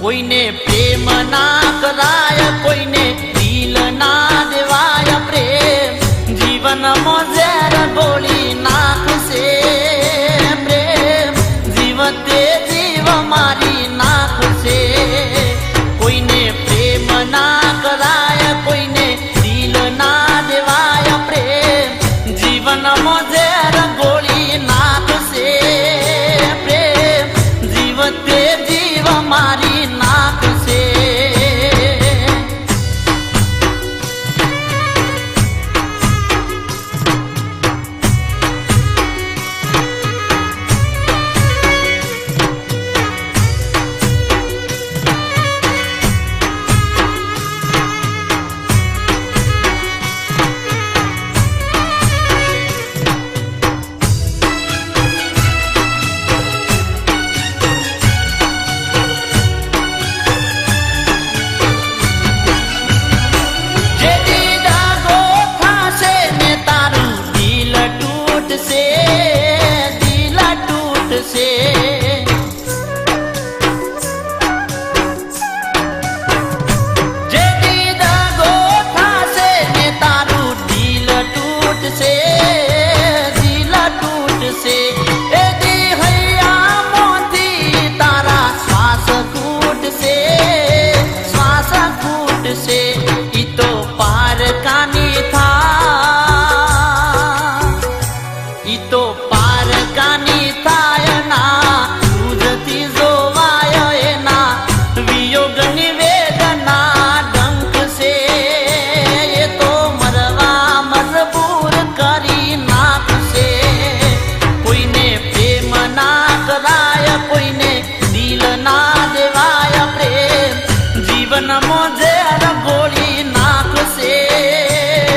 કોઈને પ્રેમ ના કરાય, કોઈને દિલ ના દેવાય. પ્રેમ જીવનમાં ઝેર ગોળી નાખશે. પ્રેમ જીવતે જીવ મારી નાખશે. કોઈને પ્રેમ ના કરાય, કોઈને દિલ ના દેવાય. પ્રેમ જીવનમાં ઝેર ગોળી નાખશે. પ્રેમ જીવતે જીવ મારી નાખશે. પાર કાની થાય ના